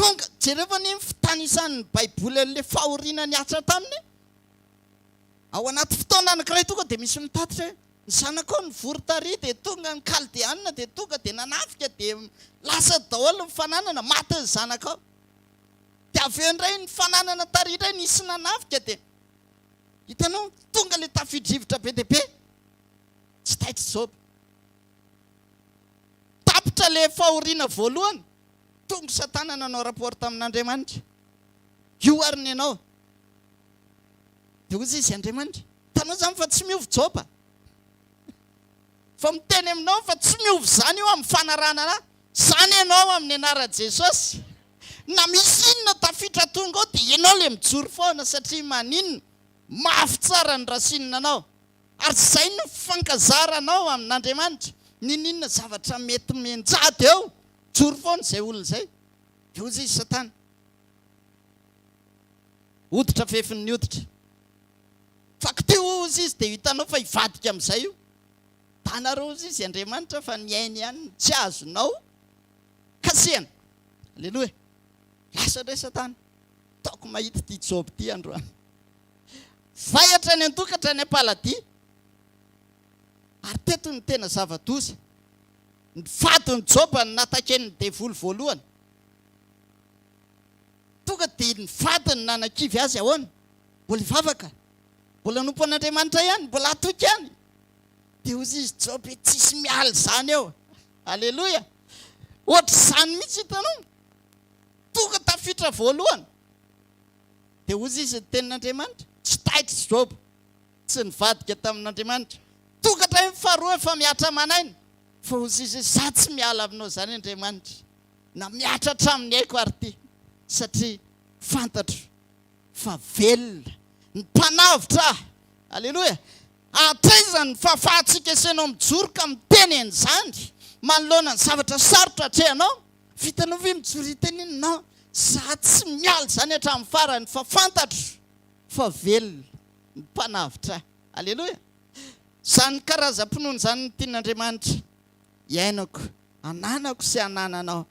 tonga jereva ny fitanisan'ny baiboly an'le fahoriana ny atra taminy ao anaty fotoana anankiray tonga dia misy mitatitra hoe ny zanakao ny vory-tary dia tonga ny kaldeanina dia tonga dia nanafika dia lasa daholo ny fananana maty ny zanakao dia avy eo indray ny fananana tary indray nisy nanafika dia hitanao tonga le tafidrivotra be dia be tsy taitra Job tapitra le fahoriana voalohany tonga Satana nanao rapport amin'Andriamanitra io ariny ianao dia ozy izy Andriamanitra tanao zany fa tsy miovy Job fa miteny aminao fa tsy miovy zany io amin'ny fanarana anahy zany ianao amin'ny anaran'i Jesosy na misy inona tafitra tonga ao dia ianao le mijoro foana satria maninona mafy tsara ny rasinina anao ary zay no fankazaranao amin'Andriamanitra ninona zavatra mety menjady eo joro foana izay olona izay dia ozy izy Satana hoditra fefin'ny hoditra fa kity ozy izy dia hitanao fa hivadika amin'izay io tanareo ozy izy Andriamanitra fa ny ainy ihany tsy azonao kasehana aleloia lasa indray Satana taoko mahita ity Job ity androany vayatra ny an-tokatra ny am-paladia ary teto ny tena zava-doza ny fadiny Job ny natakeny devoly voalohany tonga dia ny vadiny nanan-kivy azy ahoana mbola hivavaka mbola nompo an'Andriamanitra ihany mbola atoky ihany dia ozy izy Job tsisy miala zany eo aleloia ohatr'izany mihitsy hitanao tonga tafitra voalohany dia ozy izy ny tenin'Andriamanitra tsy taitra Job tsy nivadika tamin'Andriamanitra tonga tray faharoa efa miatra manaina fa ozy izy za tsy miala aminao zany Andriamanitra na miatra hatramin'ny haiko ary ty satria fantatro fa velona ny mpanavitra aleloia atraizany fahafahatsika isenao mijoro ka miteny an'izany manoloana ny zavatra sarotra hatrehanao vitanao ve mijoro iteninao za tsy miala zany hatramin'ny farany fa fantatro fa velona ny mpanavitra aleloia zany karazam-pinoana zany ny tian'Andriamanitra iainako ananako sy anananao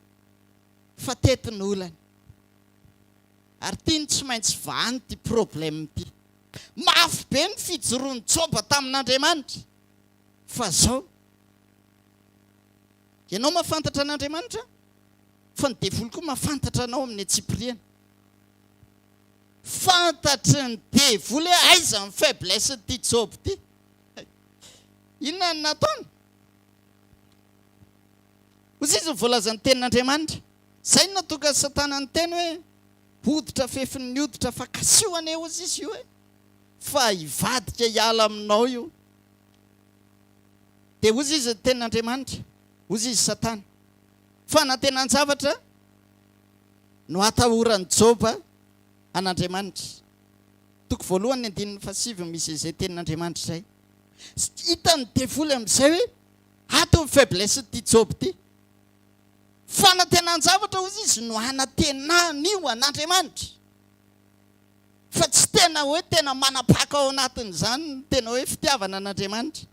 fa tetiny olany ary tiany tsy maintsy vahany ty problème ty mafy be ny fijoroan'ny Job tamin'Andriamanitra fa zao ianao mahafantatra an'Andriamanitra fa ny devoly koa mahafantatra anao amin'ny atsipiriana fantatry ny devoly aiza ny faiblesse ty Job ty inona ny nataony ozy izy voalaza ny tenin'Andriamanitra zay natonga Satana ny teny hoe hoditra fefin'ny hoditra fa kasiohany ozy izy io fa hivadika hiala aminao io dia ozy izy ny tenin'Andriamanitra ozy izy Satana fa nantenan-javatra no atahorany Job an'Andriamanitra toko voalohany 1:7 misy izay tenin'Andriamanitra zay hitany devoly amin'izay hoe ato ny faiblesse ty Job ty fa nantenan-javatra ozy izy no anatenany io an'Andriamanitra fa tsy tena hoe tena manapaka ao anatin'izany tena hoe fitiavana an'Andriamanitra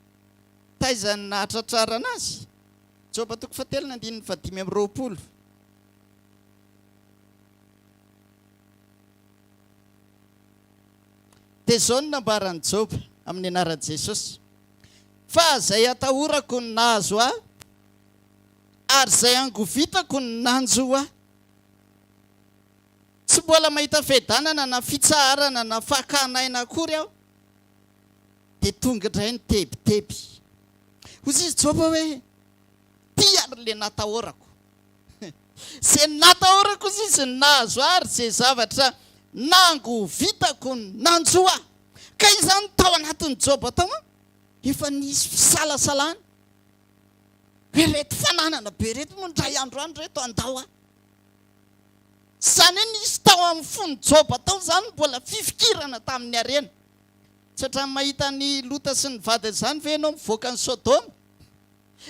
taizany nahatratrara anazy Job 3:5-20 dia zao no nambarany Job amin'ny anaran'i Jesosy fa zay atahorako ny nahazo ahy ary zay angovitako ny nanjo ahy tsy mbola mahita fedanana na fitsaharana na fakanaina akory aho dia tonga indray ny tebiteby ozy izy Job hoe ty ary le natahorako zay natahorako ozy izy ny nahazo ary zay zavatra nangovitako ny nanjo ahy ka izany tao anatin'ny Job atao efa nisy fisalasalana hoe reto fananana be reto moa ndray andro any reto andao ahy zany hoe nisy tao amin'ny fony Job atao zany mbola fifikirana tamin'ny arena tsy hatrany mahita ny Lota sy ny vadiny zany ve ianao mivoaka ny Sodoma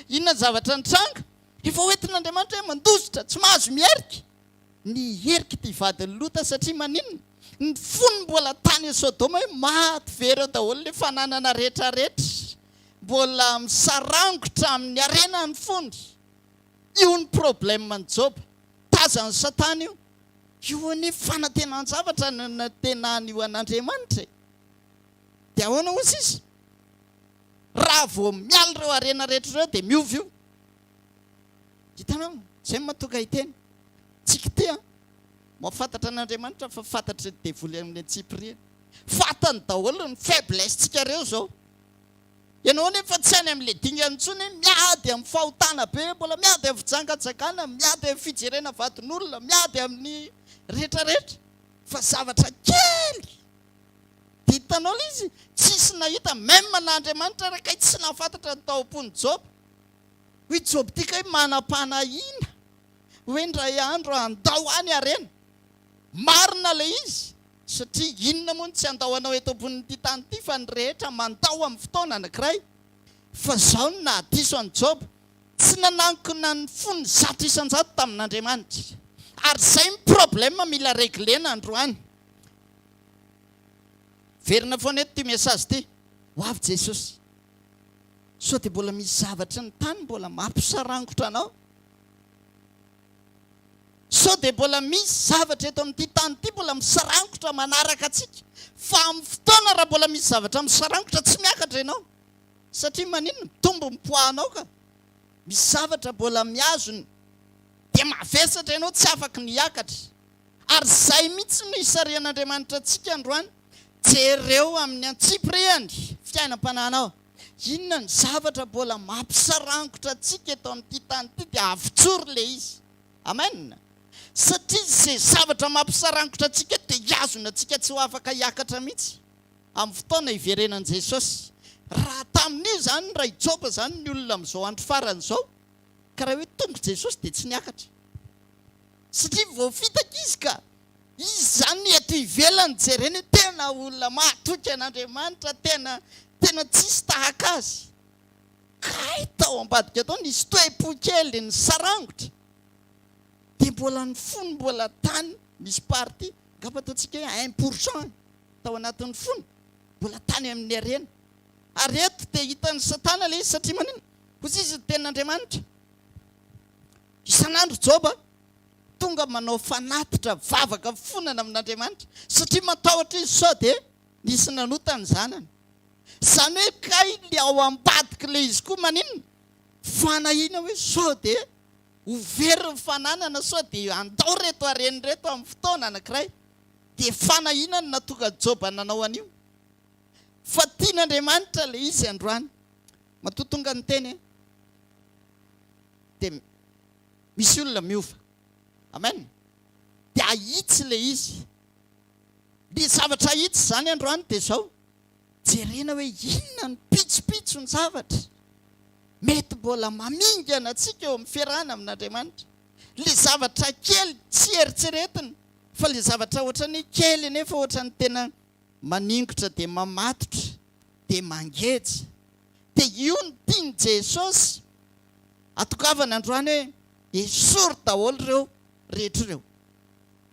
inona zavatra nitranga efa hoentin'Andriamanitra hoe mandositra tsy mahazo miherika niherika ty vadiny Lota satria maninona ny fony mbola tany Sodoma hoe maty vera daholo le fananana rehetrarehetra mbola misarangotra amin'ny arena ny fony io ny problème ny Job tazany Satana io io ny fanatenan-javatra na tenany io an'Andriamanitra dia ahoana ozy izy raha vao miala ireo arena rehetra ireo dia miovy io hitanao zay mahatonga hiteny tsika ty mahafantatra an'Andriamanitra fa fantatra devoly amin'ny Antsipria fatany daholo ny faiblesse-tsika ireo zao ianao nefa tsy any amin'ilay dingany intsony miady amin'ny fahotana be mbola miady amin'ny fijangajakana miady amin'ny fijerena vadin'olona miady amin'ny rehetrarehetra fa zavatra kely dia hitanao ilay izy tsisy nahita même n'Andriamanitra raha tsy nahafantatra ny taom-pony Job hoy Job tika hoe manam-panahina hoe indray andro andao any arena marina ilay izy satria inona moa tsy andahoanao eto ambonin'ity tany ity fa ny rehetra mandao amin'ny fotoana anankiray fa zao no nahadiso an'i Job tsy nanankina ny fony 100 tamin'Andriamanitra ary zay ny problème mila réglena androany verina foana eto ty message ty ho avy Jesosy sao dia mbola misy zavatra ny tany mbola mampisarangotra anao sao dia mbola misy zavatra eto amin'ity tany ity mbola misarangotra manaraka atsika fa amin'ny fotoana raha mbola misy zavatra misarangotra tsy miakatra ianao satria maninona mitombo mipoahanao ka misy zavatra mbola miazony dia mavesatra ianao tsy afaka niakatra ary zay mihitsy no hisarian'Andriamanitra antsika androany jereo amin'ny Antsipriany fiainam-panahinao inona ny zavatra mbola mampisarangotra atsika eto amin'ity tany ity dia avitsory ilay izy amen satria izay zavatra mampisarangotra atsika dia hiazona atsika tsy ho afaka hiakatra mihitsy amin'ny fotoana hiverenan'i Jesosy raha tamin'io zany raha Job zany ny olona amin'izao andro farany zao ka raha hoe tonga Jesosy dia tsy niakatra satria voafitaka izy ka izy zany eto ivelany jereny tena olona mahatoky an'Andriamanitra tena tsisy tahaka azy ka tao ambadika atao nisy toe-po kely ny sarangotra dia mbola ny fony mbola tany misy party ngapa ataontsika hoe 1% tao anatin'ny fony mbola tany amin'ny arena ary eto dia hitan'ny Satana ilay izy satria manina kosa izy ten'Andriamanitra isan'andro Job tonga manao fanatitra vavaka fonana amin'Andriamanitra satria matahotra izy sao dia nisy nanotany zanany zany hoe kay le ao ambadika ilay izy koa maninona fanahina hoe sao dia ho very ny fananana sao dia andao reto areny reto amin'ny fotoana anankiray dia fanahina no natonga Job nanao an'io fa tian'Andriamanitra ilay izy androany matotonga ny teny dia misy olona miova amen dia ahitsy ilay izy ny zavatra ahitsy zany androany dia zao jerena hoe inona ny pitsopitso ny zavatra mety mbola mamingana atsika eo amin'ny fiarahana amin'Andriamanitra le zavatra kely tsy eritreretina fa le zavatra ohatrany kely nefa ohatrany tena maningotra dia mamatotra dia mangeja dia io ny tiany Jesosy atokavana androany hoe esory daholo ireo rehetra ireo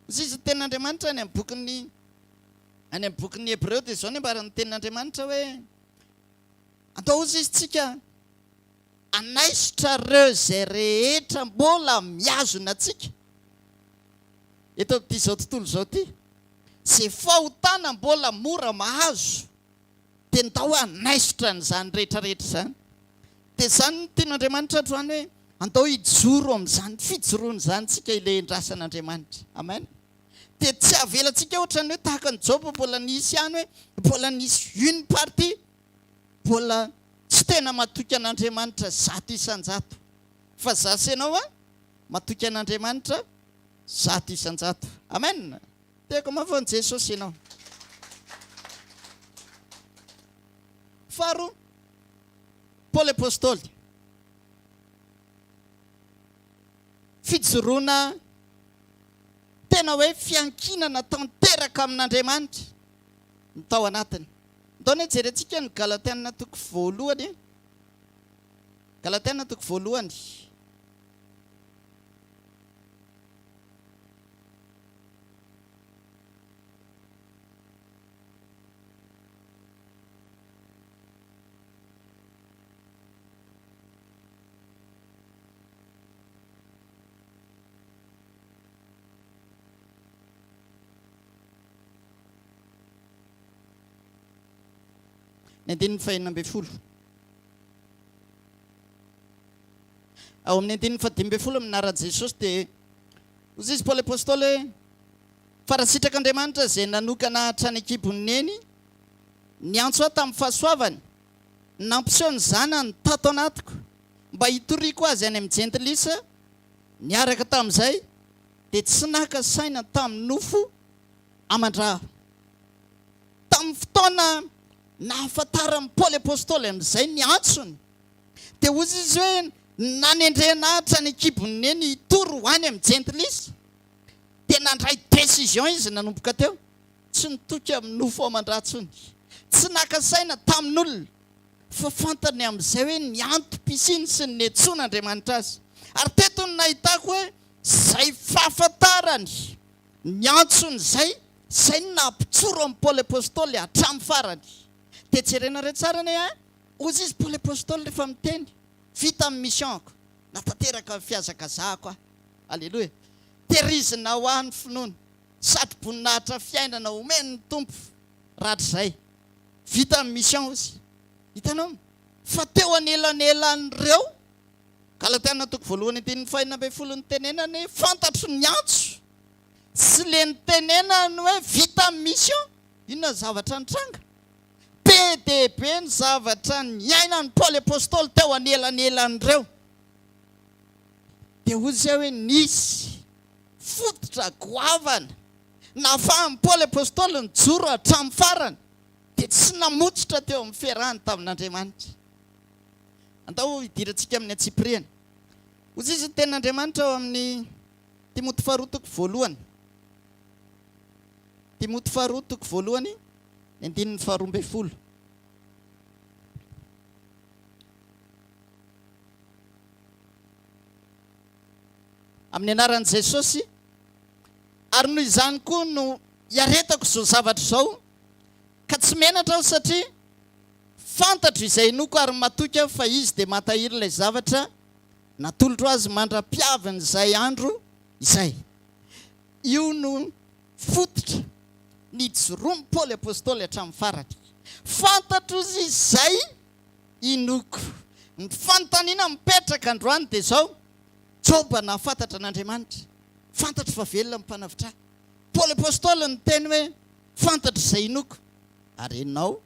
izy izy ten'Andriamanitra any amin'ny bokin'ny Hebreo dia zao ny ambaran'ny ten'Andriamanitra hoe andao ozy izy tsika anaisotra ireo zay rehetra mbola miazona atsika eto amin'ity zao tontolo zao ty zay fahotana mbola mora mahazo dia ndao anaisotra n'izany rehetrarehetra zany dia zany ny tian'Andriamanitra androany hoe andao hijoro amin'izany fijoroana zany tsika ilay endrasan'Andriamanitra amen dia tsy avelantsika ohatrany hoe tahaka ny Job mbola nisy ihany hoe mbola nisy une partie mbola tsy tena matoky an'Andriamanitra 100 isan-jato fa zasy ianao matoky an'Andriamanitra 100 isan-jato amen tiako mafony Jesosy ianao faharoa Paoly apôstôly fijoroana tena hoe fiankinana tanteraka amin'Andriamanitra ny tao anatiny ndaony jerentsika ny Galatiana toko voalohany Galatiana toko voalohany ny andininy fahenina amby folo ao amin'ny andininy fadimy amby folo amin'nara Jesosy dia ozy izy Paoly apôstôly hoe farasitrak'Andriamanitra izay nanokana hatrany an-kibony eny ny antso aho tamin'ny fahasoavany nampiseho ny zanany tato anatiko mba hitoriako azy any amin'ny jentilisa niaraka tamin'izay dia tsy naka saina tamin'ny nofo aman-draha tamin'ny fotoana nahafantaran'ny Paoly apôstôly amin'izay ny antsony dia ozy izy hoe nanendrena hatrany an-kibony eny hitory ho any amin'ny jentilisa dia nandray décision izy nanomboka teo tsy nitoky amin'ny nofo aman-dratsony tsy naka saina tamin'olona fa fantany amin'izay hoe ny antom-pisiny sy ny netson'Andriamanitra azy ary teto ny nahitako hoe zay fahafantarany ny antsony zay ny nampitsoro amin'ny Paoly apôstôly hatramin'ny farany dia jerena re tsara ny ozy izy Paoly apôstôly rehefa miteny vita amin'ny missionko natateraka amin'ny fiazakazahako aho alleloia terizina ho an'ny finoana sady voninahitra fiainana omeny ny tompo rahatr'izay vita amin'ny mission ozy hitanao fa teo anelan'elan'ireo Galatiana toko voalohany andininy fahenina amby folo ny tenenany fantatro ny antso sy le ny tenenany hoe vita amin'ny mission inona zavatra nitranga be dia be ny zavatra ny ainan'ny Paoly apôstôly teo anelan'elan'ireo dia ozy zay hoe nisy fototra goavana nahafahan'ny Paoly apôstôly nijoro hatramin'ny farany dia tsy namotsitra teo amin'ny fiarahany tamin'Andriamanitra andao hidirantsika amin'ny Antsipriana ozy izy ny tenin'Andriamanitra ao amin'ny Timoty faharoa toko voalohany Timoty faharoa toko voalohany ny andininy faharoa amby folo amin'ny anaran'i Jesosy ary noho izany koa no hiaretako izao zavatra izao ka tsy menatra aho satria fantatro izay inoko ary matoky aho fa izy dia matahiry ilay zavatra natolotro azy mandra-piaviny izay andro izay io no fototra nijoroany Paoly apôstôly hatramin'ny farany fantatro izy izay inoko ny fanontaniana mipetraka androany dia zao Joba nahafantatra an'Andriamanitra fantatro fa velona amin'ny mpanavitra Paoly apôstôly ny teny hoe fantatro izay inoko ary enao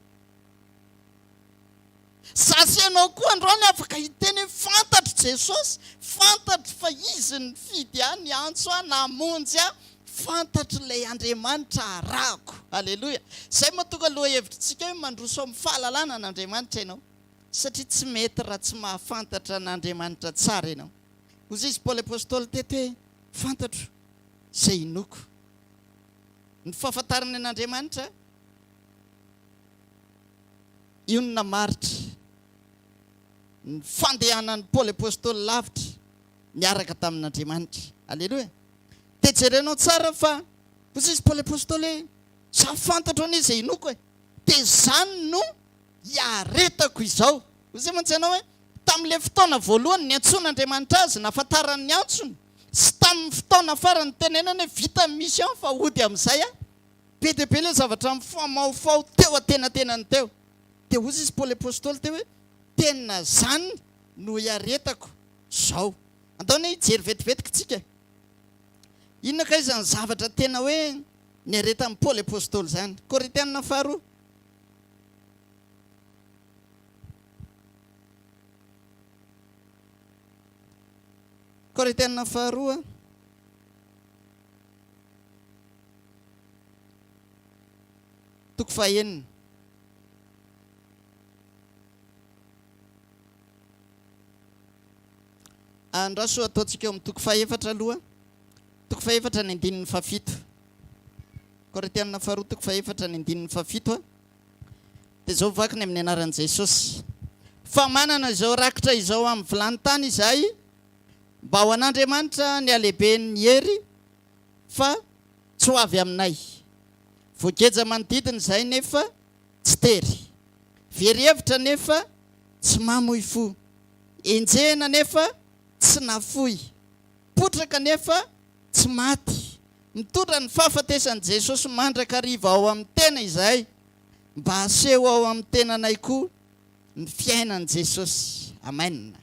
sasy ianao koa androany afaka hiteny hoe fantatro Jesosy fantatro fa izy ny fidy any antso a namonjy a fantatro ilay Andriamanitra arahako alleloia zay mahatonga aloha hevitritsika hoe mandroso amin'ny fahalalana n'Andriamanitra ianao satria tsy mety raha tsy mahafantatra n'Andriamanitra tsara ianao ozy izy Paoly apôstôly teto hoe fantatro izay inoko ny fahafantarany an'Andriamanitra io no namaritra ny fandehanan'ny Paoly apôstôly lavitra niaraka tamin'Andriamanitra alleloia dia jerenao tsara fa ozy izy Paoly apôstôly hoe za fantatro an'izy izay inoko e dia zany no hiaretako izao ozy mantsy ianao hoe tamin'ilay fotoana voalohany ny antson'Andriamanitra azy nahafantarany ny antsony sy tamin'ny fotoana farany tenenany hoe vita amin'ny mission fa hody amin'izay a be dia be ilay zavatra mifamaofao teo atenatenany teo dia ozy izy Paoly apôstôly teo hoe tena zany no hiaretako zao antaony hoe hijery vetivetika tsika inona ka izany zavatra tena hoe niareta amin'ny Paoly apôstôly zany Korintiana faharoa Korintiana faharoa toko fahaenina andraso ataontsika eo amin'ny toko fahaefatra aloha toko fahaefatra ny andininy fafito Korintiana faharoa toko fahaefatra ny andininy fafito dia zao vakiny amin'ny anaran'i Jesosy fa manana izao rakitra izao amin'ny vilany tany izahay mba ho an'Andriamanitra ny alehibe ny hery fa tsy ho avy aminay voageja manodidina izay nefa tsy tery very hevitra nefa tsy mamoy fo enjehana nefa tsy nafoy potraka nefa tsy maty mitondra ny fahafatesan'i Jesosy mandraka riva ao amin'ny tena izahay mba aseho ao amin'ny tenanay koa ny fiainan'i Jesosy. Amen.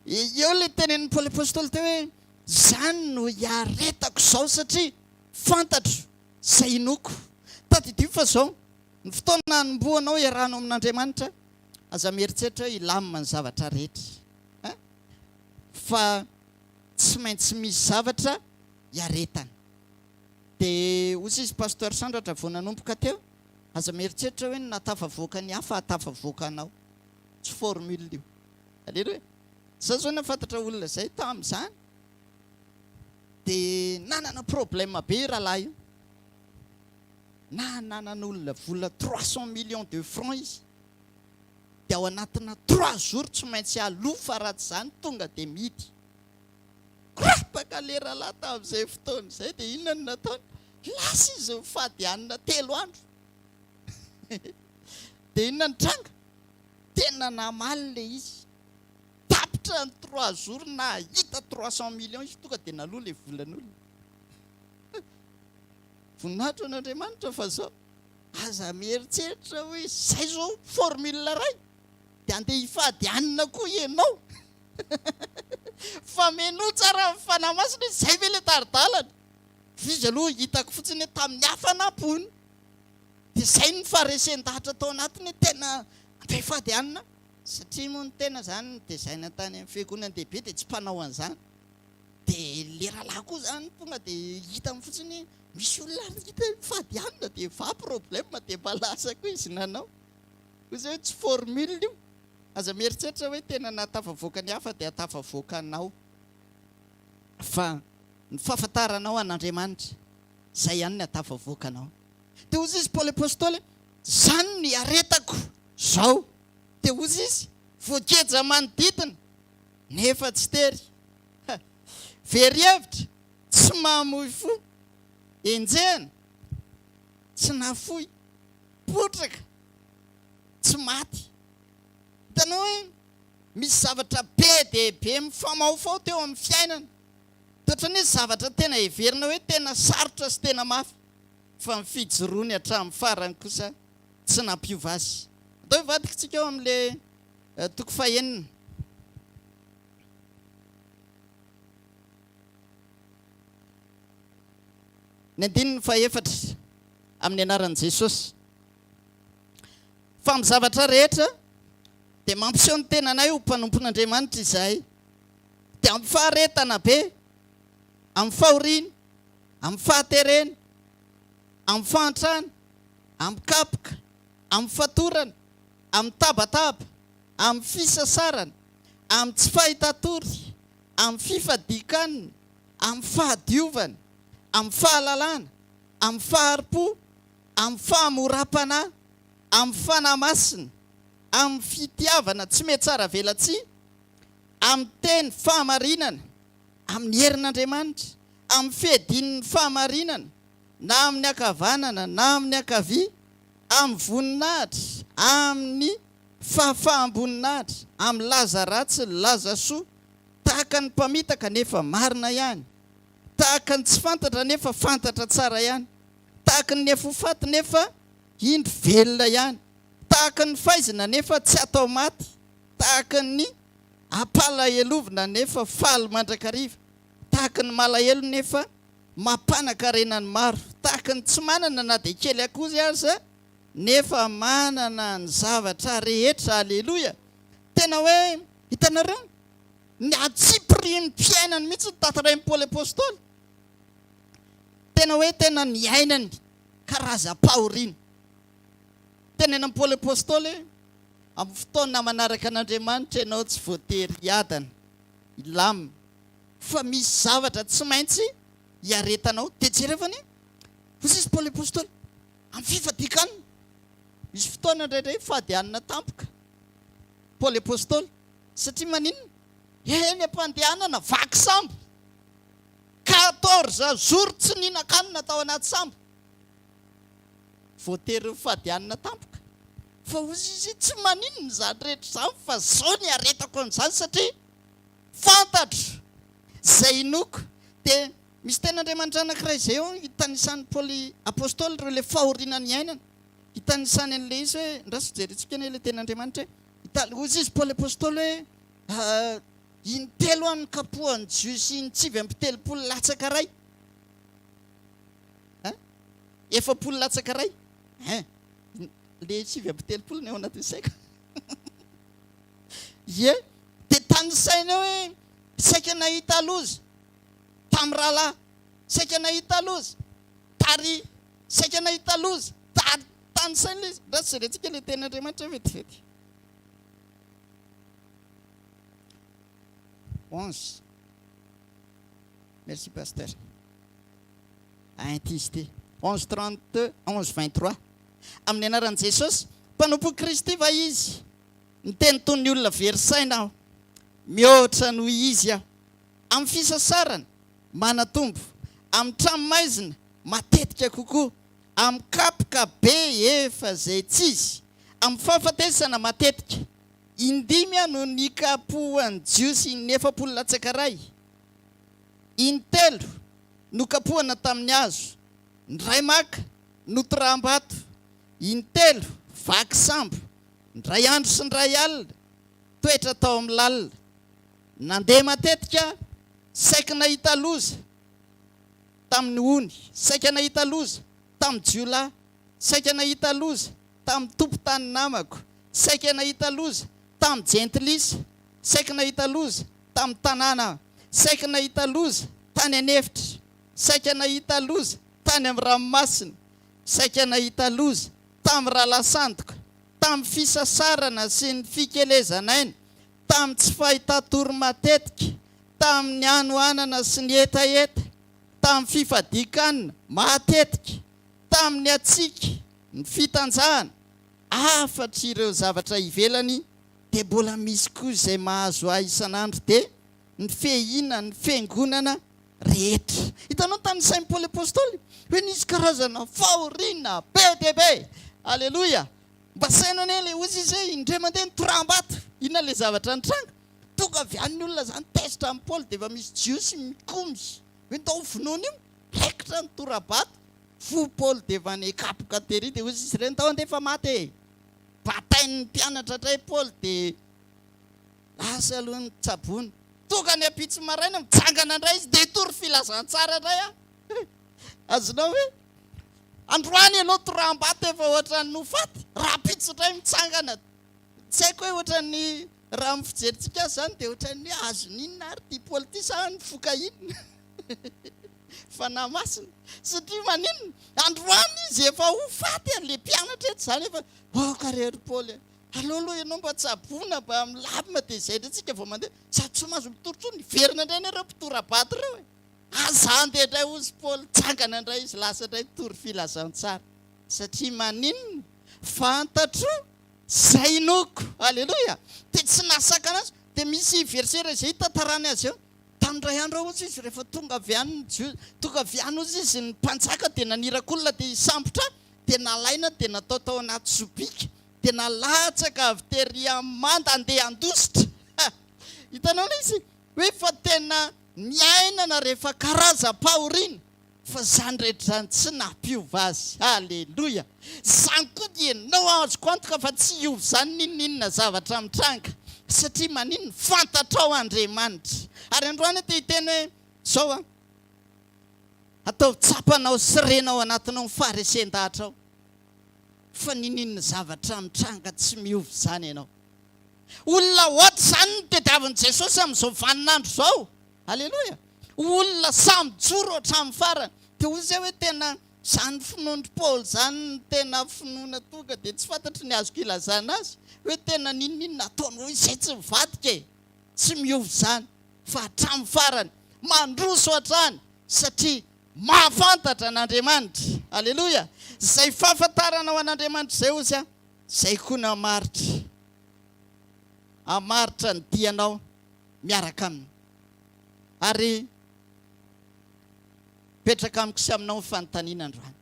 Eo le tenen'ny Paoly apôstôly teo hoe zany no hiaretako zao satria fantatro zay inoko. Tadidio fa zao ny fotoana anomboanao iarahano amin'Andriamanitra, aza mieritreritra hoe ilamina ny zavatra rehetra, fa tsy maintsy misy zavatra hiaretana. Dia ozy izy pasteur Sandratra vao nanomboka teo, aza mieritreritra hoe natafavoaka ny hafa hatafavoaka anao, tsy formule io. Aleluia. Zao zao nafantatra olona zay tamin'izany dia nanana problème be io rahalahy io. Nanana olona vola 300 millions de francs izy, dia ao anatina 3 jours tsy maintsy alofa raha tsy zany tonga dia midy. Korapaka le rahalahy tamin'izay fotoana izay dia inona no nataony? Lasa izy mifady hanina 3 andro. Dia inona ny tranga? Tena namaly le izy. Tapitra ny 3 jours na hita 300 millions izy tonga dia naloa le volan'olona. Voninahitra an'Andriamanitra fa zao aza mieritreritra hoe zay zao formule ray dia andeha hifady hanina koa ianao. Fa meno tsara amin'ny fanahy masina zay ve le taridalana. Izy aloha hitako fotsiny hoe tamin'ny hafa nampony, dia zay ny faharesen-dahatra tao anatiny tena andeha hifady hanina. Satria moa ny tena zany dia zay natany amin'ny fiangonana lehibe dia tsy mpanao an'izany. Dia le rahalahy koa zany tonga dia hitany fotsiny misy olona hita mifady hanina dia va problème dia malasa koa izy nanao. Koa zay hoe tsy formule io. Aza mieritreritra hoe tena natafavoaka ny hafa dia hatafavoaka anao. Fa ny fahafantaranao an'Andriamanitra, zay ihany ny hatafavoaka anao. Dia ozy izy Paoly apôstôly, zany ny aretako zao. Dia ozy izy voakeja manodidina nefa tsy tery. Very hevitra tsy mamoy fo, enjehana tsy nafoy, potraka tsy maty. Hitanao hoe misy zavatra be dia be mifamaofao teo amin'ny fiainana. Toetrany hoe zavatra tena heverina hoe tena sarotra sy tena mafy, fa mifidy joroany hatramin'ny farany kosa tsy nampiova azy. Atao hivadikitsika eo amin'ile toko fahaenina. Ny 14 amin'ny anaran'i Jesosy. Fa amin'ny zavatra rehetra dia mampiseho ny tenanay ho mpanompon'Andriamanitra izahay, dia amin'ny faharetana be, amin'ny fahoriana, amin'ny fahaterena, amin'ny fahantrana, amin'ny kapoka, amin'ny fatorana, amin'ny tabataba, amin'ny fisasarana, amin'ny tsy fahitatory, amin'ny fifadikanina, amin'ny fahadiovana, amin'ny fahalalana, amin'ny faharipo, amin'ny fahamorapana, amin'ny fanamasina, amin'ny fitiavana tsy mety tsara velatsia, amin'ny teny fahamarinana, amin'ny herin'Andriamanitra, amin'ny fihedin'ny fahamarinana, na amin'ny ankavanana na amin'ny ankavia, amin'ny voninahitra, amin'ny fahafahamboninahitra, amin'ny laza ratsy, laza soa, tahaka ny mpamitaka nefa marina ihany, tahaka ny tsy fantatra nefa fantatra tsara ihany, tahaka ny nefofaty nefa indro velona ihany, tahaka ny faizina nefa tsy atao maty, tahaka ny apalahelovina nefa faly mandrakariva, tahaka ny malahelo nefa mampanankarenany maro, tahaka ny tsy manana na dia kely akozy aza nefa manana ny zavatra rehetra. Aleloia. Tena hoe hitanareo ny atsipiriny mpiainany mihitsy ny tatarain'ny Paoly apôstôly. Tena hoe tena ny ainany karazam-pahoriana. Tenenan'i Paoly apôstôly, amin'ny fotoana manaraka an'Andriamanitra ianao tsy voatery hiadana, hilamina, fa misy zavatra tsy maintsy hiaretanao. Dia jerevany ozy izy Paoly apôstôly amin'ny fifadikanina, misy fotoana indraindray fady hanina tampoka Paoly apôstôly, satria maninona? Eny am-pandehanana vaky sambo, 14 jours tsy nihinan-kanina tao anaty sambo, voatery fady hanina tampoka. Fa ozy izy tsy maninona zany rehetra zany, fa zao ny aretako an'izany satria fantatro zay inoko. Dia misy ten'Andriamanitra anankiray izay eo hitanisan'ny Paoly apôstôly ireo le fahoriana ny ainana. Hitanisany an'le izy hoe ndraso jerentsika ny le ten'Andriamanitra hoe ozy izy Paoly apôstôly hoe intelo amin'ny kapohany jiosy intsivy amby telopolo latsaka ray efapolo latsaka ray le sivy amby telopolo ny ao anatin'ny saika ye de tanisaina hoe saika nahita loza tamin'ny rahalahy saika nahita loza tary saika nahita loza tanisaina izy raha tsy jerentsika le ten'Andriamanitra vetivety 11 merci pasteur intisité 11:32 11:23 amin'ny anaran'i Jesosy mpanompo Kristy va izy niteny toy ny olona verisaina aho mihoatra noho izy aho amin'ny fisasarana manatombo amin'ny tranomaizina matetika kokoa amin'ny kapoka be efa zay tsy izy amin'ny fahafatesana matetika indimy no nikapohany jiosy ny efapolo latsaka ray intelo no kapohana tamin'ny hazo ny ray maka no toram-bato intelo vaky sambo ny ray andro sy ny ray alina toetra tao amin'ny lalina nandeha matetika saika nahita loza tamin'ny ony saika nahita loza tamin'ny jiolahy saika nahita loza tamin'ny tompo-tany namako saika nahita loza tamin'ny jentilisa saika nahita loza tamin'ny tanàna saika nahita loza tany anefitra saika nahita loza tany amin'ny ranomasina saika nahita loza tamin'ny rahalasandoka tamin'ny fisasarana sy ny fikelezanaina tamin'ny tsy fahitatory matetika tamin'ny anoanana sy ny etaeta tamin'ny fifadikanina matetika tamin'ny atsika ny fitanjahana afatra ireo zavatra ivelany de mbola misy koa izay mahazo ahy isan'andro de ny fehina ny fiangonana rehetra hitanao tany Saint Paul apôstôly hoe nisy karazana fahoriana be de be alleluia mba sainao ne le ozy izy hoe indray mandeha ny toram-bato inona le zavatra nitranga tonga avy any olona zany tesitra amin'ny Paul de efa misy jiosy mikomy hoe tao vonoana io raikitra ny toram-bato fo Paul de efa ny kapoka tery de ozy izy reny tao andefa maty batain'ny mpianatra tray Paul de lasa alohan'ny tsabony tonga ny apitsy maraina mitsangana indray izy de tory filazantsara indray azonao hoe androany ianao toram-bato efa ohatran'ny nofaty raha apitsy indray mitsangana tsy haiko hoe ohatran'ny raha mifijerintsika azy zany de ohatran'ny hoe azoninona ary ty Paul ty sa ny foka inona fanahy masina satria maninona androany izy efa ho faty an'le mpianatra eto zany efa karery Paul aloaloha ianao mba tsabona mba milabima de zay ndray tsika vao mandeha sady tsy mahazo mitorotro ny verina indray ny reo mpitorabato reo azande indray ozy Paul tsangana indray izy lasa indray mitory filazantsara satria maninona fantatro zay noko alleloia de tsy nasaka anazy de misy versera zay tantarany azy eo tamin'ndray andro ao ozy izy rehefa tonga avy any tonga avy any ozy izy ny mpanjaka de nanirakolona de isambotra de nalaina de natao tao anaty sobika de nalatsaka avy tery amanda andeha andositra hitanao le izy hoe fa tena miainana rehefa karaza-pahoriana fa zany rehetra zany tsy nampiova azy alleloia zany koa di enao azoko antoka fa tsy iovy zany ninninona zavatra mitranga satria maninona fantatrao Andriamanitra ary androany te hiteny hoe zao a atao tsapanao sy renao anatinao farisendahatra ao fa ninninona zavatra mitranga tsy miovy zany ianao olona ohatra zany ny tediavin'i Jesosy amin'izao vaninandro zao alleloia olona samy joro hatramin'ny farany de ozy zay hoe tena zany finoandry Paul zany tena finoana tonga de tsy fantatry ny azoko ilazana azy hoe tena ninninona ataonao izay tsy mivadika tsy miovy zany fa hatramin'ny farany mandroso hatrany satria mahafantatra an'Andriamanitra alleloia zay fahafantarana ho an'Andriamanitra zay ozy a zay koa namaritra amaritra ny dianao miaraka aminy ary petraka amiko sy aminao ny fanontaniana androany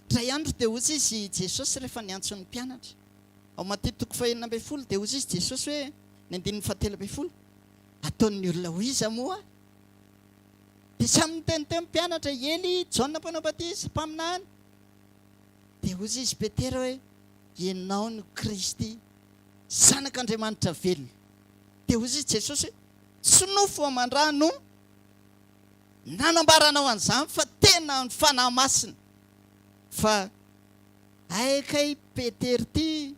dray andro de ozy izy Jesosy rehefa niantso ny mpianatra ao Mateo 2:20 de ozy izy Jesosy hoe ny 9:7 ataon'ny olona ho iza moa de samy niteniteny mpianatra ely Jaona mpanao batisa mpaminany dia ozy izy petera hoe ianao no Kristy zanak'Andriamanitra velona. Dia ozy izy Jesosy tsy nofo aman-drano nanambaranao an'izany fa tena ny fanahy masina. Fa aikay Petera ty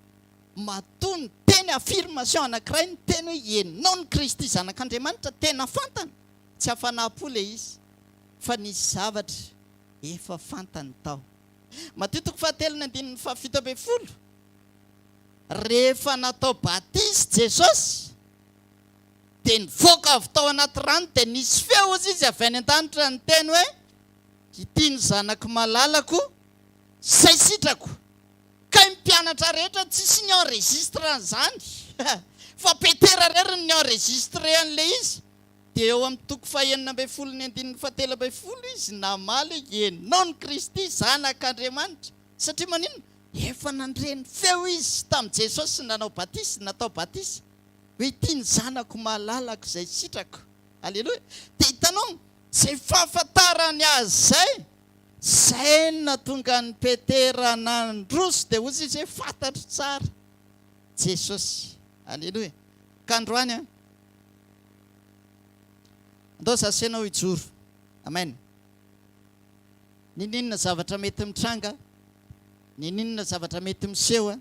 matony teny affirmation anankiray ny teny hoe ianao ny Kristy zanak'Andriamanitra tena fantany. Tsy hafanapo le izy fa nisy zavatra efa fantany tao. Matio 7:7. Rehefa natao batisy Jesosy dia nivoaka avy tao anaty rano dia nisy feo izy avy any an-danitra ny teny hoe ity ny zanako malalako izay sitrako. Ka ny mpianatra rehetra tsisy ny enregistre an'izany fa Petera rery ny enregistre an'le izy. Dia eo amin'ny 9:7 izy namaly ianao ny Kristy zanak'Andriamanitra. Satria manino? Efa nandreny feo izy tamin'i Jesosy nanao batisy, natao batisy hoe ity ny zanako malalako izay sitrako. Alleloia. Dia hitanao izay fahafantarany azy zay natonga ny Petera nandroso dia ozy izy hoe fantatro tsara Jesosy. Alleloia. Ka androany andao zasenao ijoro. Amen. Ninona zavatra mety mitranga, ninona zavatra mety miseho,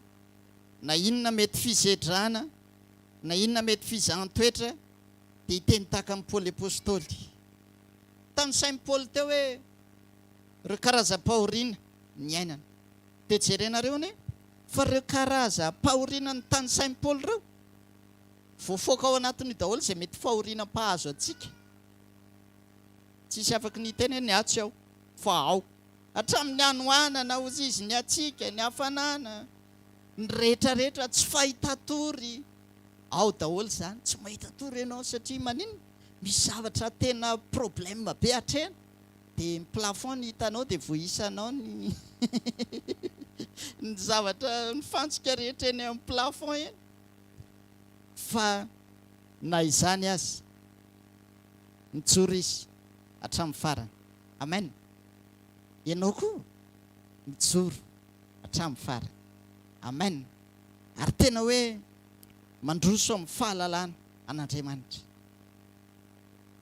na inona mety fizedrana, na inona mety fizahan-toetra, dia hiteny tahaka amin'ny Paoly apôstôly. Tamin'ny Saint Paul teo hoe reo karaza-pahoriana ny ainana. Dia jerenareo ne fa reo karaza-pahoriana ny tany Saint Paul reo voafoaka ao anatin'ny daholo izay mety fahoriana mpahazo atsika. Tsisy afaka ny teny ny atsy ao fa ao hatramin'ny anoanana ozy izy ny atsika ny hafanana ny rehetrarehetra tsy fahitatory ao daholo zany. Tsy mahitatory ianao satria manino misy zavatra tena problème be hatrena dia ny plafond ny hitanao dia voisanao ny ny zavatra ny fantsika rehetra eny amin'ny plafond eny. Fa na izany azy mijoro izy hatramin'ny farany. Amen. Ianao koa mijoro hatramin'ny farany. Amen. Ary tena hoe mandroso amin'ny fahalalana an'Andriamanitra.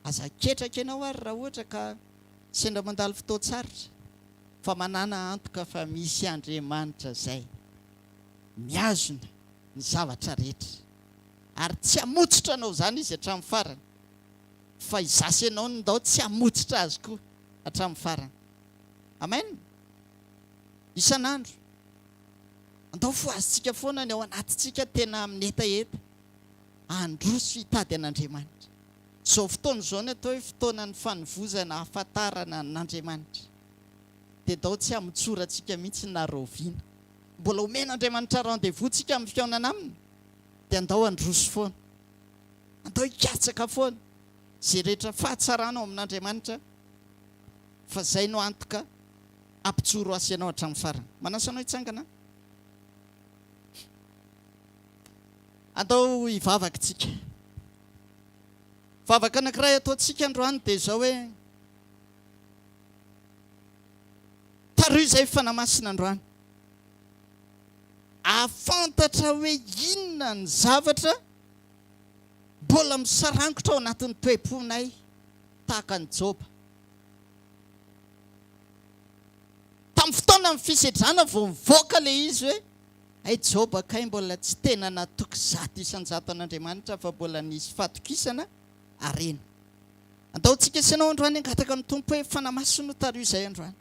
Aza ketraka ianao ary raha ohatra ka sendra mandalo fotoan-tsarotra fa manana antoka fa misy Andriamanitra izay miazona ny zavatra rehetra ary tsy hamotsitra anao izany izy hatramin'ny farany. Fa izasy ianao ny ndao tsy hamotsitra azy koa hatramin'ny farany. Amen. Isan'andro andao fo azontsika foana ny ao anatintsika tena amin'ny etaeta androso hitady an'Andriamanitra. Zao fotoana izao ny atao hoe fotoana ny fanovozana hafantarana n'Andriamanitra. Dia ndao tsy hamotsorantsika mihitsy na roviana. Mbola omen'Andriamanitra rendez-vous tsika amin'ny fiaonana aminy. Dia andao androso foana. Andao hikatsaka foana izay rehetra fahatsaranao amin'Andriamanitra fa izay no antoka ampitsoro azy ianao hatramin'ny farany. Manasanao hitsangana? Andao hivavaka tsika. Vavaka anankiray ataontsika androany dia izao hoe taroy izay fanamasina androany. Afantatra hoe inona ny zavatra mbola misarangotra ao anatin'ny toe-ponay tahaka ny Joba. Tamin'ny fotoana amin'ny fisedrana vao mivoaka ilay izy hoe ay Joba kay mbola tsy tena natoky zato isan-jato an'Andriamanitra fa mbola nisy fatokisana arena. Andaontsika isanao androany angataka amin'ny tompo hoe fanamasina no taroy izay androany.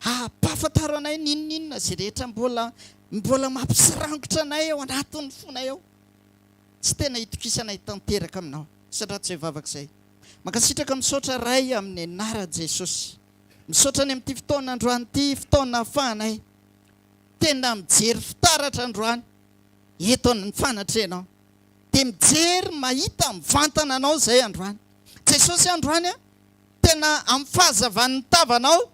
Mpahafantaro anay ninonina izay rehetra mbola mampisarangotra anay ao anatin'ny fonay ao. Tsy tena hitokisanay tanteraka aminao. Satria tsy hivavaka izay. Mankasitraka misaotra ray amin'ny anara Jesosy. Misaotra ny amin'ity fotoana androany ity fotoana ahafahanay tena mijery fitaratra androany eto ny fanatrenao. Dia mijery mahita mivantana anao izay androany. Jesosy androany tena amin'ny fahazavan'ny tavanao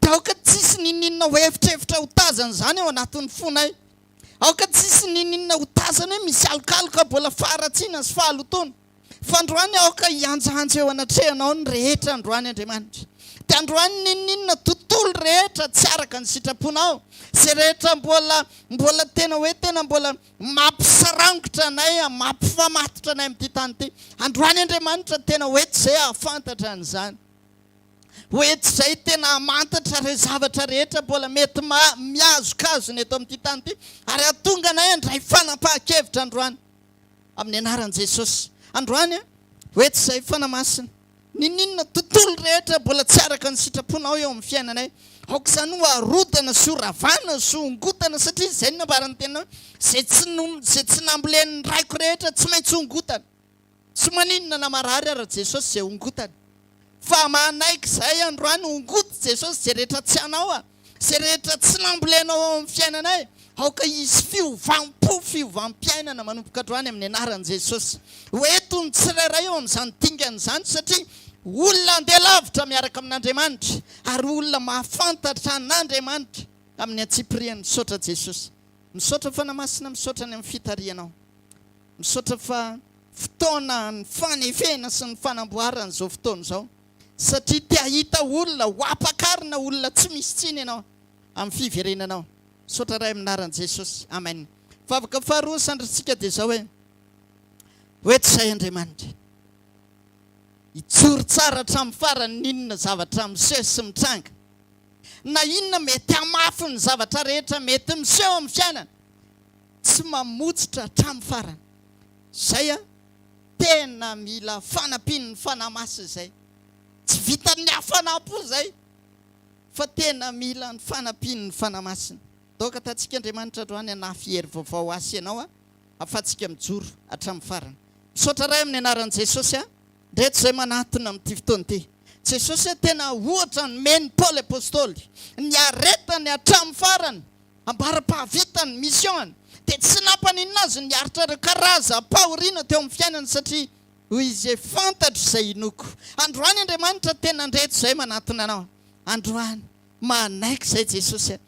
dia aoka tsisy ninina ho evitrevitra ho tazana izany ao anatin'ny fonay. Aoka tsisy ninina ho tazana hoe misy alokaloka mbola faharatsiana sy fahalotona. Fa androany aoka hianjahanjy eo anatrehanao ny rehetra androany Andriamanitra. Dia androany ninina tontolo rehetra rehetra tsy araka ny sitraponao, zay rehetra mbola tena hoe tena mbola mampisarangotra anay, mampifamatotra anay amin'ity tany ity, androany Andriamanitra tena hoe tsy izay ahafantatra an'izany, hoe tsy izay tena hamantatra re zavatra rehetra mbola mety miazokazony eto amin'ity tany ity, ary ahatonga anay handray fanapahan-kevitra androany amin'ny anaran'i Jesosy. Androany hoe tsy izay fanamasina, ninona tontolo rehetra mbola tsy araka ny sitraponao eo amin'ny fiainanay, aoka izany ho arodana sy ho ravana sy ho ngotana, satria izay no nambarany tena zay tsy nambolen'ny raiko rehetra tsy maintsy hongotana, tsy maninona na marary ary Jesosy izay hongotana, fa manaiky izay androany hongoty Jesosy zay rehetra tsy anao, zay rehetra tsy nambolenao ao amin'ny fiainanay, aoka isy fiovampiainana manomboka androany amin'ny anaran'i Jesosy. Hoeto ny tsirairay eo amin'izany dingan'izany, satria olona andeha lavitra miaraka amin'Andriamanitra, ary olona mahafantatra an'Andriamanitra amin'ny atsipiriany. Misaotra Jesosy, misaotra fanamasina, misaotra ny amin'ny fitarianao, misaotra fa fotoana ny fanefena sy ny fanamboarana izao fotoana izao, satria te ahita olona ho ampakarina, olona tsy misy tsiny ianao amin'ny fiverenanao. Misaotra ray aminaran'i Jesosy, amen. Favaka faharoa sandratsika dia izao hoe tsy izay Andriamanitra ijoro tsara hatramin'ny farany ninona zavatra miseho sy mitranga, na inona mety hamafy ny zavatra rehetra mety miseho amin'ny fiainana, tsy mamotsitra hatramin'ny farany. Izay tena mila fanampian'ny fanamasina izay, tsy vitan'ny hafanampo izay, fa tena mila ny fanampian'ny fanamasina. Daoka tatsika Andriamanitra androany hanafy hery vaovao asy ianao, afatsika mijoro hatramin'ny farany. Misaotra ray amin'ny anaran'i Jesosy ndreto izay manatona amin'ity fotoana ity. Jesosy tena ohatra ny meny Paoly apôstôly, ny aretany hatramin'ny farany, ambara-pahavitany misioany, dia tsy nampaninona azy ny aritra ireo karaza pahoriana teo amin'ny fiainany, satria hoy izy fantatra izay inoko. Androany Andriamanitra tena ndreto izay manatona anao, androany manaiky izay Jesosy,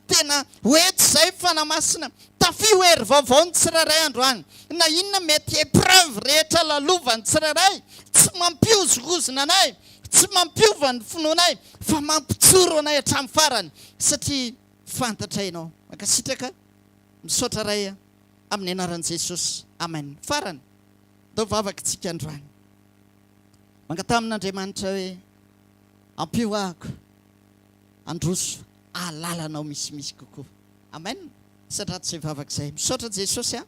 tena hoe tsy izay fanamasina, tafio hery vaovao ny tsirairay androany, na inona mety épreuve rehetra lalovany tsirairay, tsy mampiozogozona anay, tsy mampiova ny finoanay, fa mampitsoro anay hatramin'ny farany, satria fantatra ianao. Mankasitraka, misaotra ray amin'ny anaran'i Jesosy, amen. Farany dao vavakatsika androany, mangatamin'Andriamanitra hoe ampioahako androso alalanao misimisy kokoa, amen. Satrato izay vavaka izay, misaotra Jesosy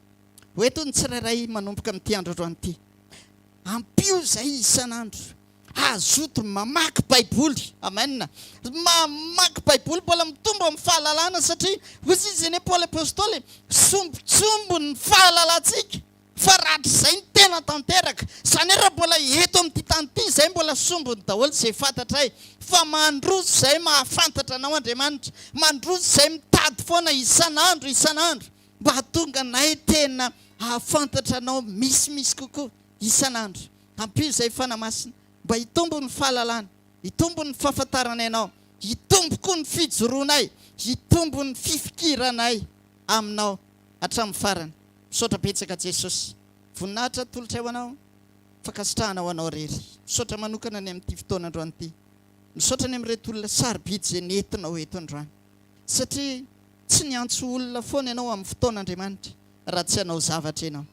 hoeto ny tsirairay manomboka amin'ity andro androany ity, ampio izay isan'andro, azoto mamaky baiboly, amen, mamaky baiboly mbola mitombo amin'ny fahalalana, satria hoy izy eny Paoly apôstôly, sombotsombo ny fahalalantsika, fa rahatr' izay ny tena tanteraka, izany raha mbola eto amin'ity tany ity izay mbola sombony daholo izay fantatray, fa mandroso izay mahafantatra anao Andriamanitra, mandroso izay mitady foana isan'andro mba hahatonga anay tena ahafantatra anao misimisy kokoa isan'andro. Ampio izay fanamasina mba hitombo ny fahalalana, hitombo ny fahafantaranay anao, hitombo koa ny fijoroanay, hitombo ny fifikiranay aminao hatramin'ny farany. Misaotra betsaka Jesosy, voninahitra tolotra eo anao, fakasitrahana ho anao rery. Misaotra manokana ny amin'ity fotoana androany ity, misaotra ny amin'ireto olona sarobidy izay nentinao eto androany, satria tsy niantso olona foana ianao amin'ny fotoan'Andriamanitra raha tsy hanao zavatra ianao.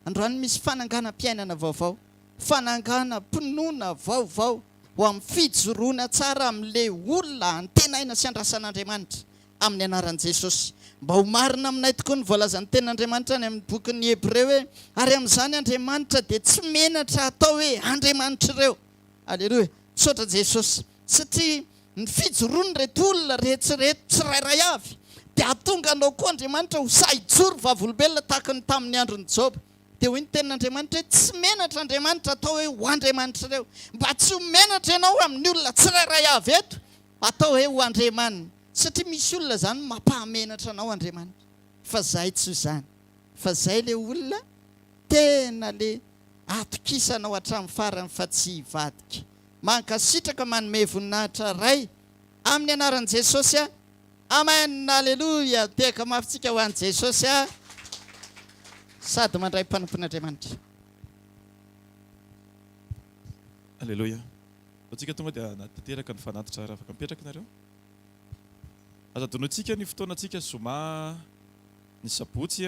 Androany misy fanangana-piainana vaovao, fanangana-pinoana vaovao ho amin'ny fijoroana tsara amin'ilay olona antenaina sy andrasan'Andriamanitra amin'ny anaran'i Jesosy. Mba ho marina aminay tokoa ny voalazan'ny ten'Andriamanitra any amin'ny bokin'ny Hebreo hoe ary amin'izany Andriamanitra dia tsy menatra atao hoe Andriamanitra ireo. Aleloia, misaotra Jesosy, satria ny fijoroany reto olona rehetsirehetra tsirairay avy dia hahatonga anao koa Andriamanitra ho sahijoro vavolombelona tahaka ny tamin'ny andron'ny Job. Dia hoy ny tenin'Andriamanitra hoe tsy menatra Andriamanitra atao hoe ho Andriamanitra ireo, mba tsy ho menatra ianao amin'ny olona tsirairay avy eto atao hoe ho Andriamanina, satria misy olona zany mampahamenatra anao Andriamanitra, fa zahay tsy izany, fa zahay le olona tena le atokisanao hatramin'ny farany fa tsy hivadika. Mankasitraka manome voninahitra ray amin'ny anaran'i Jesosy, amen, aleluia. Teka mafitsika ho an'i Jesosy sady mandray mpanompon'Andriamanitra. Aleluia. Atsika tonga dia natanteraka ny fanatitra raha afaka mipetraka nareo. aza donoantsika ny fotoanantsika zoma ny sabotsy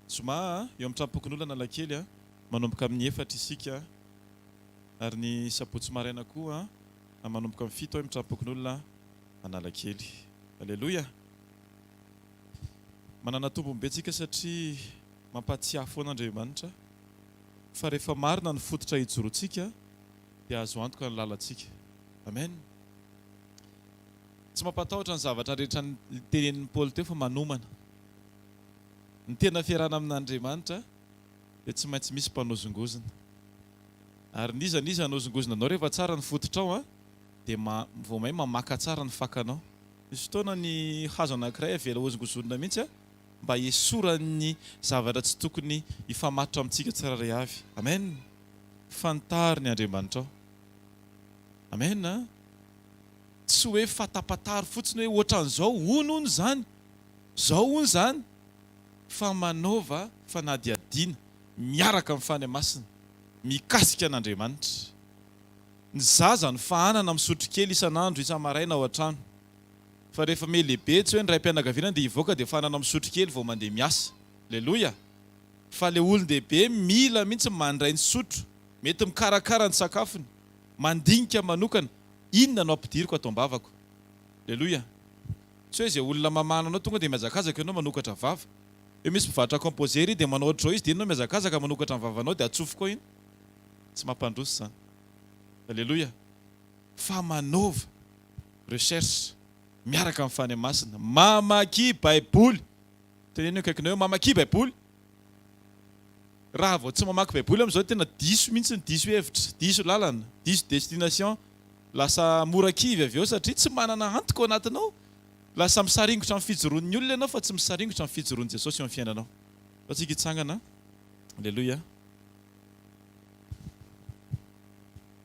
zoma eo amin'ny trampokon'olona analakely manomboka amin'ny 4 isika ary ny sabotsy maraina koa manomboka amin'ny 7 amin'ny trampokon'olona analakely. Alleluia. Manana tombony betsika satria mampatsiahy foana Andriamanitra fa rehefa marina ny fototra hijoroantsika dia azo antoka ny lalantsika. Amen. Tsy mampatahotra ny zavatra rehetra ny tenenin'ny Paoly teo fa manomana. Ny tena fiarahana amin'Andriamanitra dia tsy maintsy misy mpanozongozona. Ary niza hanozongozona anao rehefa tsara ny fototra ao dia vao may mamaka tsara ny fakanao. Misy fotoana ny hazo anankiray avela hozongozonina mihitsy mba esoran'ny zavatra tsy tokony hifamatotra amintsika tsirairay avy. Amen. Fantary ny Andriamanitra ao. Amen. Tsy hoe fatapatary fotsiny hoe ohatran'izao hono zany, zao hono zany, fa manaova fanadiadiana miaraka amin'ny fany masina mikasika an'Andriamanitra. Ny zaza ny fahanana misotro kely isan'andro isa-maraina ao an-trano. Fa rehefa melehibe tsy hoe ny raim-pianakaviana dia hivoaka dia fahanana misotro kely vao mandeha miasa. Alleluia. Fa le olon-dehibe mila mihitsy mandray ny sotro, mety mikarakara ny sakafony, mandinika manokana, inona no ampidiriko ato am-bavako. Alleluia. Tsy hoe izay olona mamana anao tonga dia miazakazaka ianao manokatra vava. Eo misy mpivarotra composery dia manao ohatr'izao izy dia inona miazakazaka manokatra ny vavanao dia atsofoka koa iny. Tsy mampandroso zany. Alleluia. Fa manova recherche miaraka amin'ny fany masina, mamaky baiboly. Teneno akaikinao mamaky baiboly. Raha vao tsy mamaky baiboly amin'izao tena diso mihitsy ny diso hevitra, diso lalana, diso destination. Lasa mora kivy avy eo satria tsy manana antoka ao anatinao. Lasa misaringotra amin'ny fijoroan'ny olona ianao fa tsy misaringotra amin'ny fijoroan'i Jesosy eo amin'ny fiainanao. Fa tsika hitsangana. Alleluia.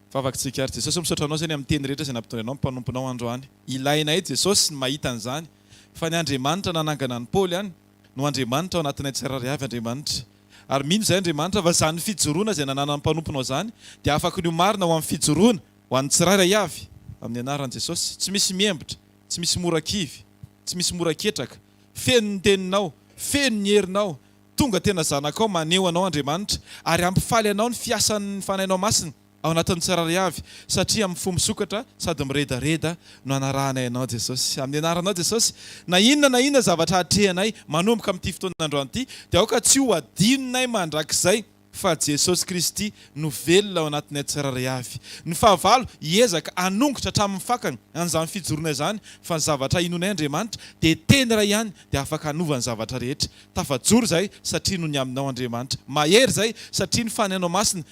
Favakintsika ary Jesosy misaotra anao zany amin'ny teny rehetra izay nampitondra anao mpanomponao androany. Ilainay Jesosy ny mahita an'izany. Fa ny Andriamanitra nanangana ny Paoly ihany no Andriamanitra ao anatinay tsirairay avy Andriamanitra. Ary mino izay Andriamanitra fa zany fijoroana izay nanana ny mpanomponao zany dia afaka ny marina ho amin'ny fijoroana ho an'ny tsirairay avy amin'ny anaran'i Jesosy. Tsy misy miembotra, tsy misy morakivy, tsy misy moraketraka. Feno ny teninao, feno ny herinao, tonga tena zanakao maneho anao Andriamanitra ary ampifaly anao ny fiasan'ny fanahinao masina ao anatin'ny tsirairay avy satria amin'ny fomba misokatra sady miredareda no anarahanay anao Jesosy. Amin'ny anaranao Jesosy, na inona zavatra hatrehanay manomboka amin'ity fotoan'androany ity dia aoka tsy ho adinonay mandrakizay fa Jesosy Kristy no velona ao anatinay tsirairay avy. Ny fahavalo hiezaka anongotra hatramin'ny fakany an'izany fijoroana izany fa ny zavatra inonay Andriamanitra dia teny ray ihany dia afaka hanova ny zavatra rehetra. Tafajoro zay satria no ny aminao Andriamanitra. Mahery zay satria ny fanahinao masina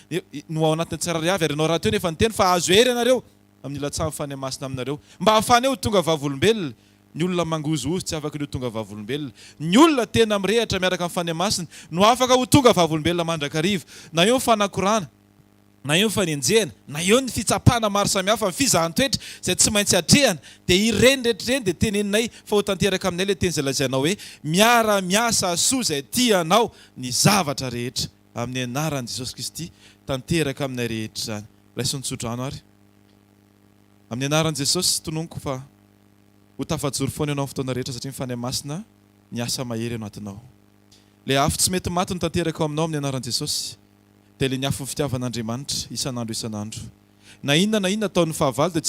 no ao anatin'ny tsirairay avy ary ianao raha teo nefa ny teny fa azo hery ianareo amin'ny latsahan'ny fanahy masina aminareo. Mba hafana eo tonga vavolombelona. Ny olona mangozozo tsy afaka ho tonga vavolombelona. Ny olona tena mirehatra miaraka amin'ny fanahy masina no afaka ho tonga vavolombelona mandrakariva. Na eo ny fanakorana, na eo ny fanenjehana, na eo ny fitsapana maro samihafa ny fizahan-toetra izay tsy maintsy hatrehana dia ireny rehetraireny dia teneninay fa ho tanteraka aminay ilay teny izay lazainao hoe miara-miasa soa izay tianao ny zavatra rehetra amin'ny anaran'i Jesosy Kristy tanteraka aminay rehetra zany. Raisiny tsodrano ary. Amin'ny anaran'i Jesosy tononoko fa ho tafajoro foana ianao amin'ny fotoana rehetra satria ny fanahy masina ny asa mahery anatinao. Le afo tsy mety maty no tanteraka ao aminao amin'ny anaran'i Jesosy dia le ny afo ny fitiavan'Andriamanitra isan'andro. Na inona ataon'ny fahavalo dia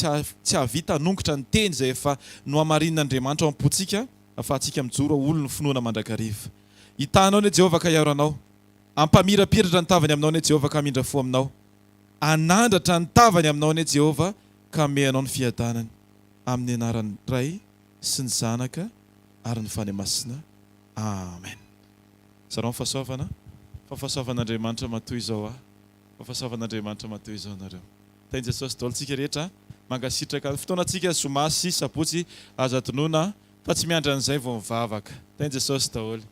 tsy havita hanongotra ny teny izay efa no hamarin'Andriamanitra ao am-pontsika ahafahantsika mijoro olo ny finoana mandrakariva. Hitanao ne Jehovah ka hiaro anao. Ampamirapiratra ny tavany aminao ne Jehovah ka hamindra fo aminao. Anandratra ny tavany aminao ne Jehovah ka ame anao ny fiadanany. Amin'ny anaran'ny Ray sy ny Zanaka ary ny fanahy masina. Amen. Zarao fahasoavana. Fahasoavan'Andriamanitra matoy izao fahasoavan'Andriamanitra matoy izao nareo. Tain'i Jesosy daholo tsika rehetra mangasitraka ny fotoanantsika zoma sy sabotsy aza tonoana fa tsy miandra an'izay vao mivavaka. Tain'i Jesosy daholo.